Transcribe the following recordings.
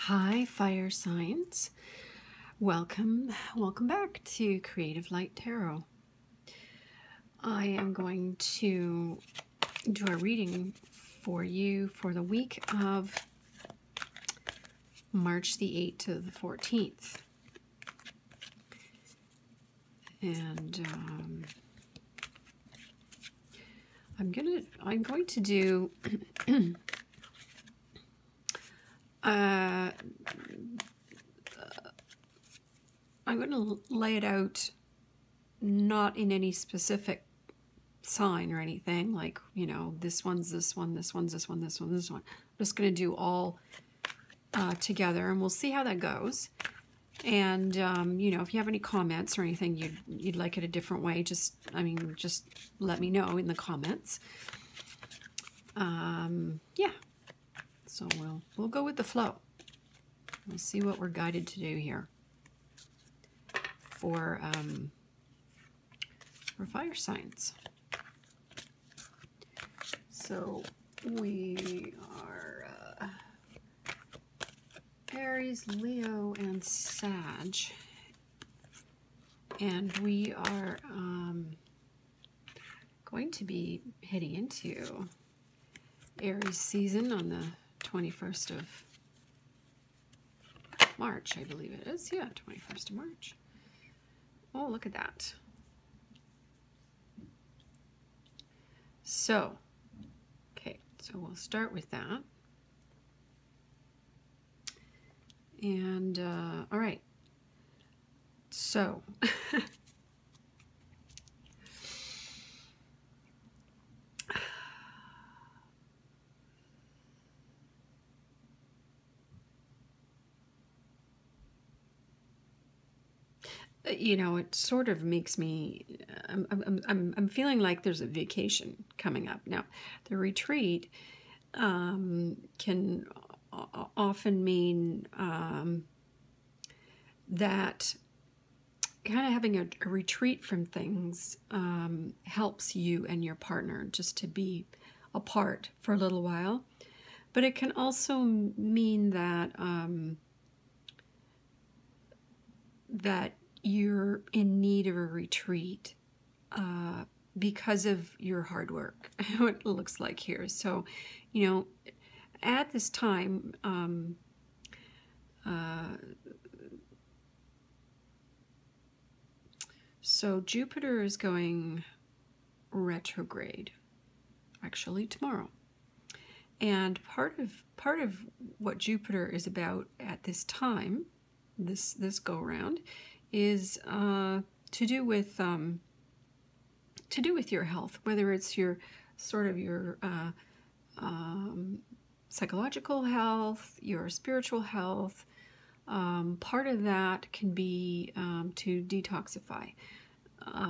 Hi, fire signs. Welcome back to Creative Light Tarot. I am going to do a reading for you for the week of March the 8th to the 14th. And I'm going to do I'm going to lay it out not in any specific sign or anything, like, you know, this one's this one, this one's this one, this one, this one. I'm just going to do all together, and we'll see how that goes. And, you know, if you have any comments or anything you'd like it a different way, just let me know in the comments. Yeah, so we'll go with the flow. We'll see what we're guided to do here for fire signs. So we are Aries, Leo, and Sag, and we are going to be heading into Aries season on the 21st of March, I believe it is. Yeah, 21st of March. Oh, look at that. So, okay, so we'll start with that. And, all right. So, you know, it sort of makes me, I'm feeling like there's a vacation coming up. Now, the retreat can often mean that kind of having a retreat from things helps you and your partner just to be apart for a little while. But it can also mean that that you're in need of a retreat because of your hard work, what it looks like here. So, you know, at this time, so Jupiter is going retrograde, actually tomorrow. And part of what Jupiter is about at this time, this go around, is to do with your health, whether it's your sort of your psychological health, your spiritual health. Part of that can be to detoxify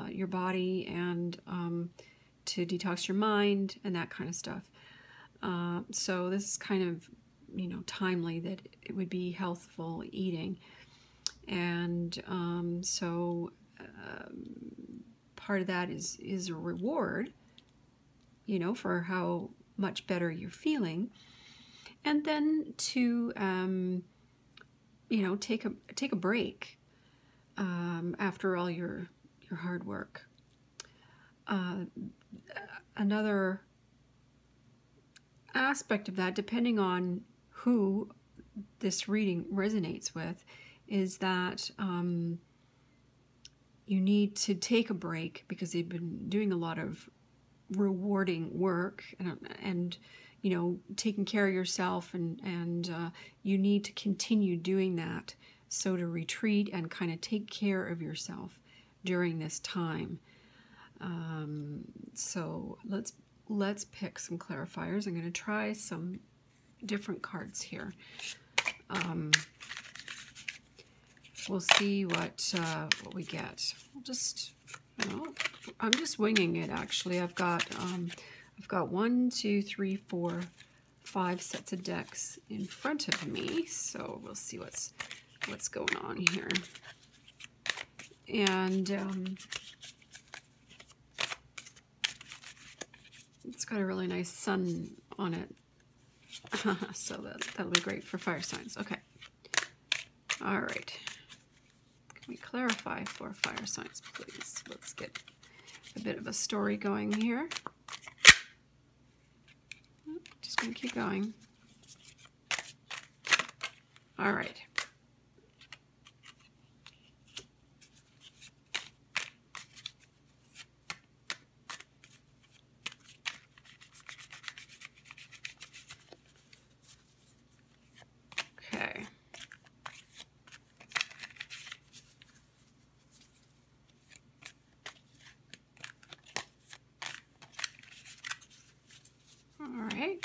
your body and to detox your mind and that kind of stuff. So this is kind of, you know, timely that it would be healthful eating. And so part of that is a reward, you know, for how much better you're feeling. And then to, you know, take a break after all your hard work. Another aspect of that, depending on who this reading resonates with, is that you need to take a break because you've been doing a lot of rewarding work and you know, taking care of yourself, and you need to continue doing that. So to retreat and kind of take care of yourself during this time. So let's pick some clarifiers. I'm going to try some different cards here. We'll see what we get. We'll just, you know, I'm just winging it. Actually, I've got 1, 2, 3, 4, 5 sets of decks in front of me, so we'll see what's going on here. And it's got a really nice sun on it, so that'll be great for fire signs. Okay. All right. Can we clarify for fire signs, please? Let's get a bit of a story going here. Just going to keep going. All right. Okay. All right.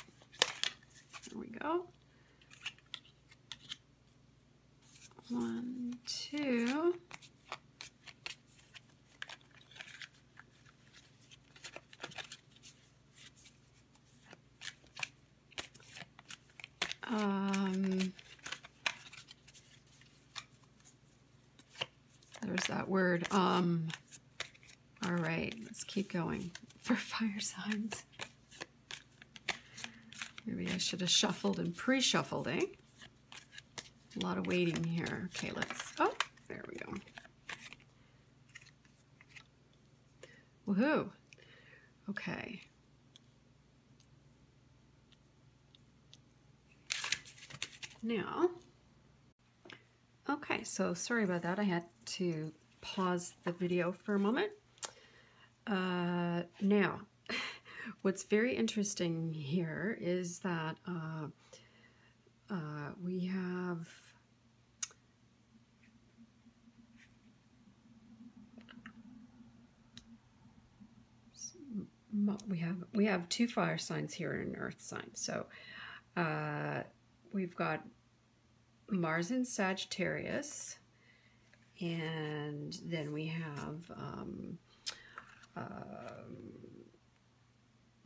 There we go. 1, 2. There's that word. All right, let's keep going for fire signs. Maybe I should have shuffled and pre-shuffled, eh? A lot of waiting here. Okay, let's, oh, there we go. Woohoo. Okay. Now, okay, so sorry about that. I had to pause the video for a moment. Now, what's very interesting here is that we have we have 2 fire signs here and an earth sign. So we've got Mars in Sagittarius, and then we have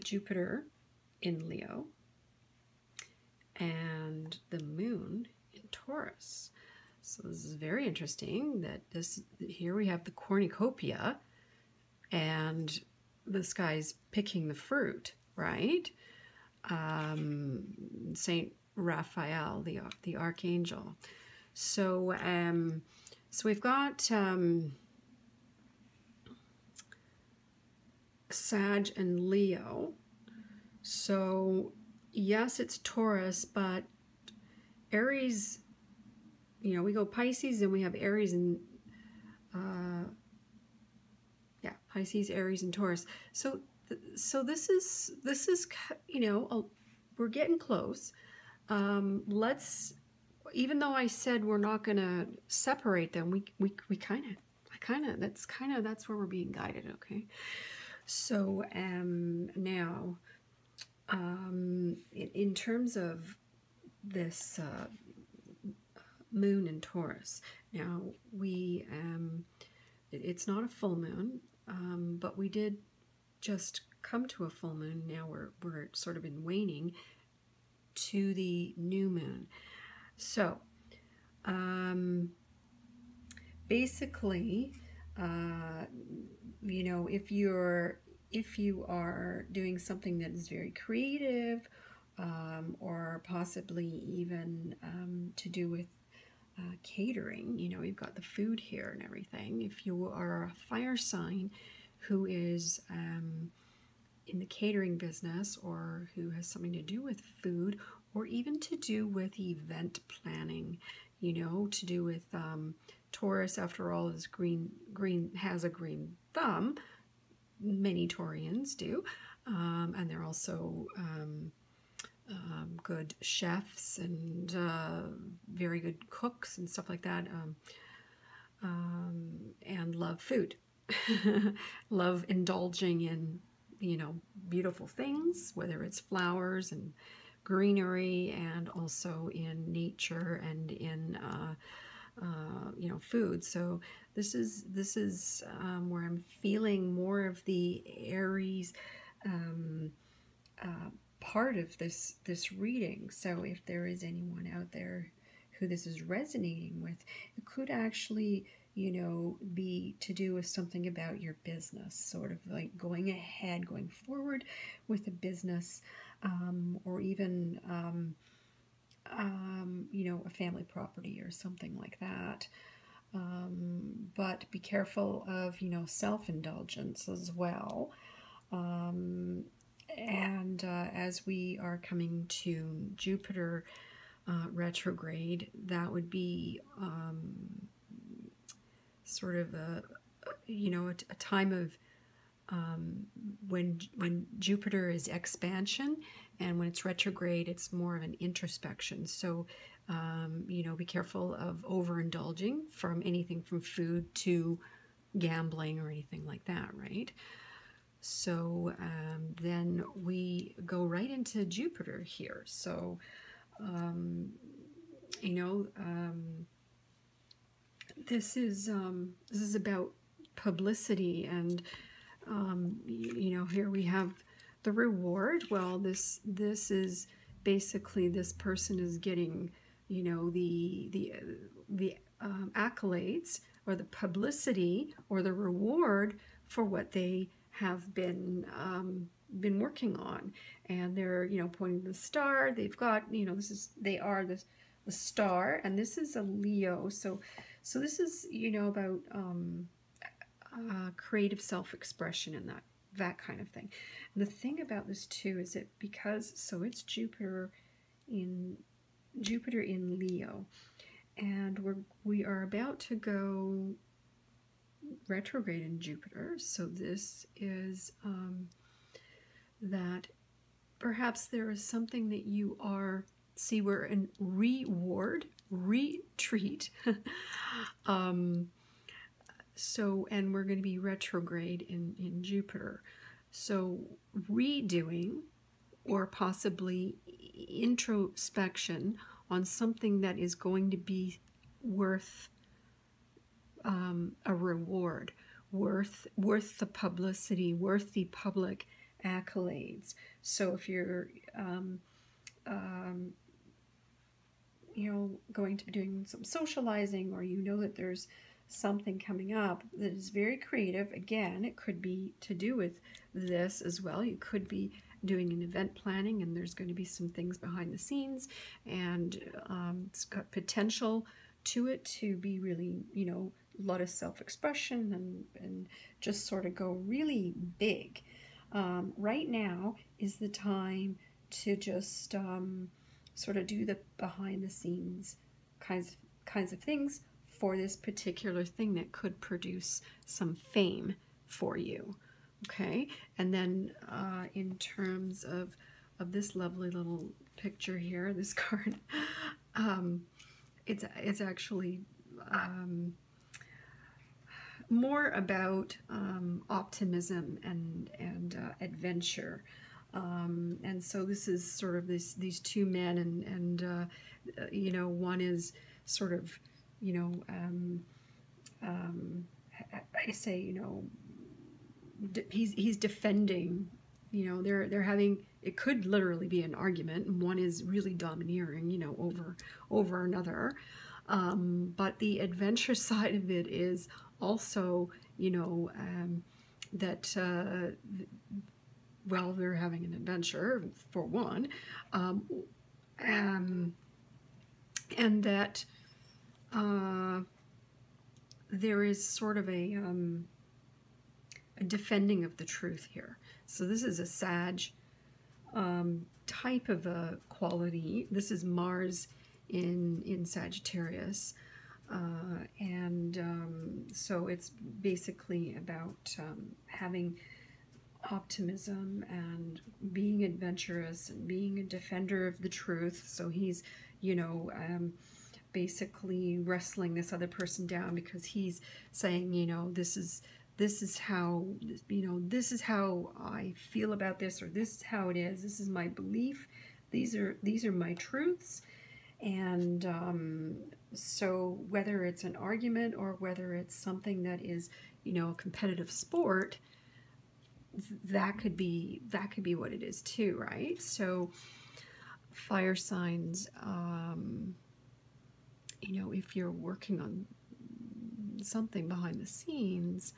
Jupiter in Leo, and the moon in Taurus. So this is very interesting that here we have the cornucopia, and this guy's picking the fruit, right? Saint Raphael, the archangel. So so we've got Sag and Leo. So yes, it's Taurus, but Aries, you know, we go Pisces and we have Aries and yeah, Pisces, Aries, and Taurus. So this is you know, we're getting close. Let's, even though I said we're not going to separate them, we kind of that's where we're being guided. Okay. So now in terms of this moon in Taurus, now we it's not a full moon, but we did just come to a full moon. Now we're sort of in waning to the new moon. So basically, you know, if you are doing something that is very creative, or possibly even to do with catering, you know, you've got the food here and everything. If you are a fire sign who is in the catering business, or who has something to do with food, or even to do with event planning, you know, to do with Taurus, after all, is green has a green thumb. Many Taurians do, and they're also good chefs and very good cooks and stuff like that, and love food, love indulging in, you know, beautiful things, whether it's flowers and greenery, and also in nature and in you know, food. So this is where I'm feeling more of the Aries part of this reading. So if there is anyone out there who this is resonating with, it could actually, you know, be to do with something about your business, sort of like going ahead, going forward with a business, or even you know, a family property or something like that. But be careful of, you know, self-indulgence as well. And as we are coming to Jupiter retrograde, that would be sort of you know, a time of when Jupiter is expansion, and when it's retrograde, it's more of an introspection. So, you know, be careful of overindulging from anything from food to gambling or anything like that, right? So then we go right into Jupiter here. So, you know, this is about publicity, and you know, here we have the reward. Well, this is basically, this person is getting, you know, the accolades or the publicity or the reward for what they have been working on, and they're, you know, pointing to the star. They've got, you know, they are the star, and this is a Leo. So this is, you know, about creative self-expression and that kind of thing. And the thing about this too is that because, so it's Jupiter in Leo, and we are about to go retrograde in Jupiter. So this is that perhaps there is something that you are, see, we're in retreat. So, and we're going to be retrograde in Jupiter. So redoing or possibly introspection on something that is going to be worth a reward, worth the publicity, worth the public accolades. So if you're you know, going to be doing some socializing, or you know that there's something coming up that is very creative, again, it could be to do with this as well. You could be doing an event planning, and there's going to be some things behind the scenes, and it's got potential to it to be really, you know, a lot of self-expression and just sort of go really big. Right now is the time to just sort of do the behind the scenes kinds of things for this particular thing that could produce some fame for you. Okay, and then in terms of this lovely little picture here, this card, it's actually more about optimism and adventure. And so this is sort of these two men, and you know, one is sort of, you know, I say, you know, he's defending, you know, they're having, it could literally be an argument, and one is really domineering, you know, over another. But the adventure side of it is also, you know, that well, they're having an adventure for one, and that there is sort of a defending of the truth here. So this is a Sag type of a quality. This is Mars in Sagittarius, and so it's basically about having optimism and being adventurous and being a defender of the truth. So he's, you know, basically wrestling this other person down, because he's saying, you know, this is how, you know, this is how I feel about this, or this is how it is. This is my belief. These are my truths. And so whether it's an argument or whether it's something that is, you know, a competitive sport, that could be what it is too, right? So fire signs, you know, if you're working on something behind the scenes,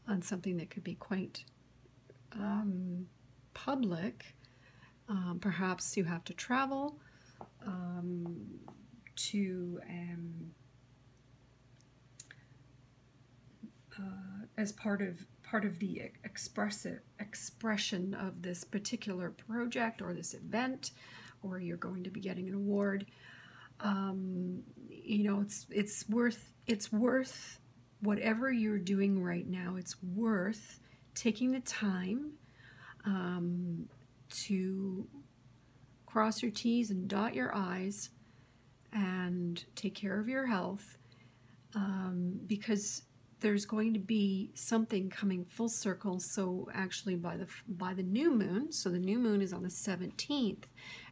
on something that could be quite public, perhaps you have to travel to as part of the expression of this particular project or this event, or you're going to be getting an award. You know, it's worth whatever you're doing right now. It's worth taking the time to cross your T's and dot your I's and take care of your health, because there's going to be something coming full circle. So actually by the new moon, so the new moon is on the 17th,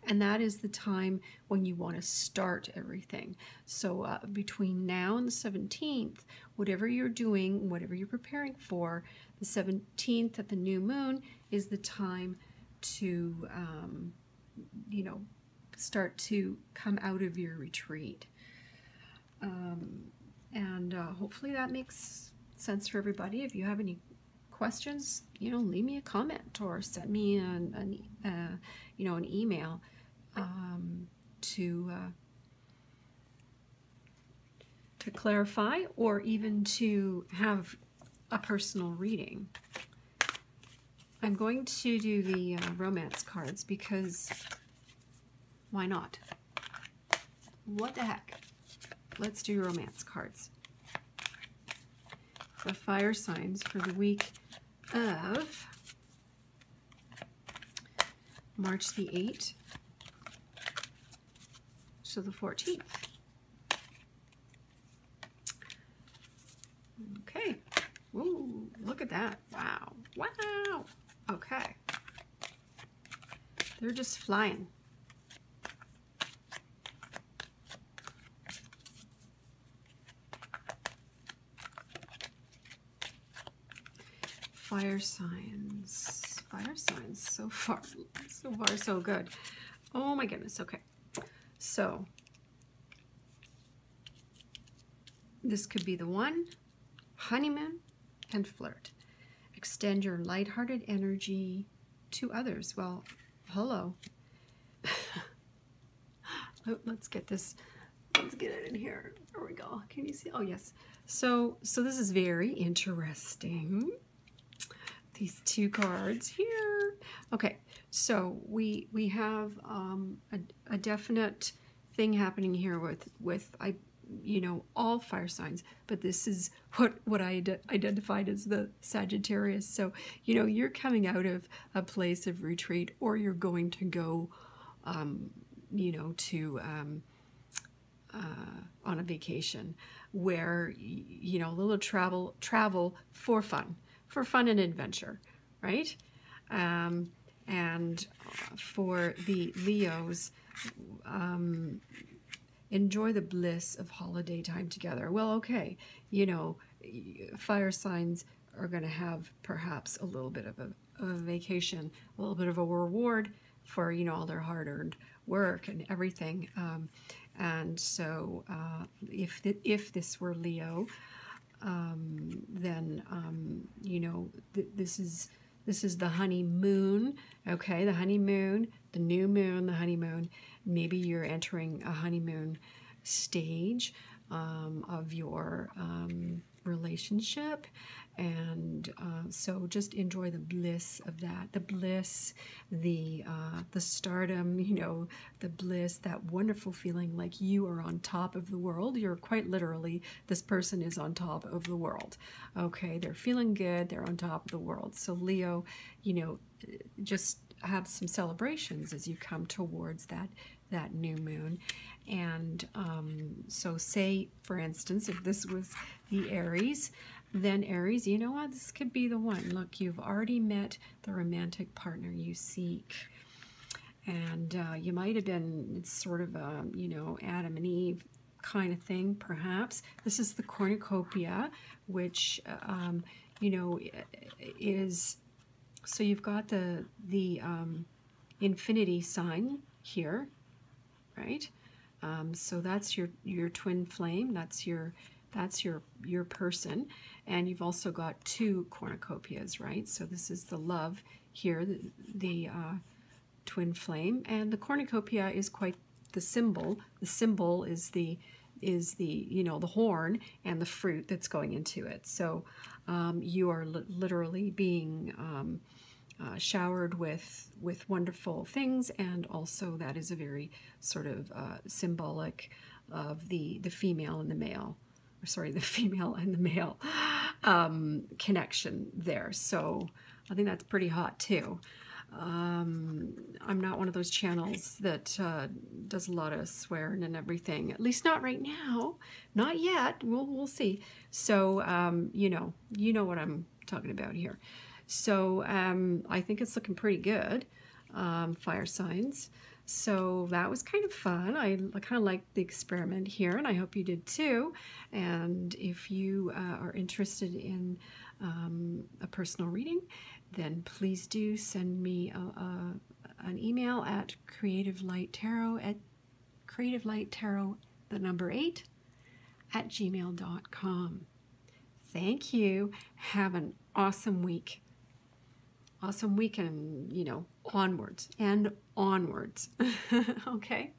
and that is the time when you want to start everything. So between now and the 17th, whatever you're doing, whatever you're preparing for, the 17th at the new moon is the time to you know, start to come out of your retreat. And hopefully that makes sense for everybody. If you have any questions, you know, leave me a comment or send me you know, an email to clarify, or even to have a personal reading. I'm going to do the romance cards because why not? What the heck? Let's do romance cards. The fire signs for the week of March the 8th to the 14th. Okay. Ooh, look at that. Wow. Wow. Okay. They're just flying. Fire signs. Fire signs. So far so good. Oh my goodness. Okay. So this could be the one. Honeymoon and flirt. Extend your lighthearted energy to others. Well, hello. Let's get this. Let's get it in here. There we go. Can you see? Oh yes. So this is very interesting. These two cards here. Okay, so we have a definite thing happening here with you know, all fire signs, but this is what I identified as the Sagittarius. So, you know, you're coming out of a place of retreat, or you're going to go, you know, to on a vacation where, you know, a little travel for fun and adventure, right? And for the Leos, enjoy the bliss of holiday time together. Well, okay, you know, fire signs are going to have perhaps a little bit of a vacation, a little bit of a reward for, you know, all their hard-earned work and everything. And so if this were Leo, then you know, this is the honeymoon. Okay, the honeymoon, the new moon, the honeymoon. Maybe you're entering a honeymoon stage of your relationship, and so just enjoy the bliss of that, the bliss, the stardom, you know, the bliss, that wonderful feeling like you are on top of the world. You're quite literally, this person is on top of the world. Okay, they're feeling good, they're on top of the world. So Leo, you know, just have some celebrations as you come towards that new moon. And so say, for instance, if this was the Aries, then Aries, you know what, this could be the one. Look, you've already met the romantic partner you seek. And you might have been, it's sort of a, you know, Adam and Eve kind of thing, perhaps. This is the cornucopia, which, you know, is, so you've got the infinity sign here, right? So that's your twin flame. That's your person, and you've also got two cornucopias, right? So this is the love here, the twin flame, and the cornucopia is quite the symbol. The symbol is the you know, the horn and the fruit that's going into it. So you are literally being showered with wonderful things, and also that is a very sort of symbolic of the female and the male, or sorry, the female and the male connection there. So I think that's pretty hot too. I'm not one of those channels that does a lot of swearing and everything, at least not right now, not yet. We'll see. So you know what I'm talking about here. So I think it's looking pretty good, fire signs. So that was kind of fun. I kind of liked the experiment here, and I hope you did too. And if you are interested in a personal reading, then please do send me an email at creativelight tarot, the number 8, at gmail.com. Thank you. Have an awesome week. Awesome week, and, you know, onwards and onwards. Okay.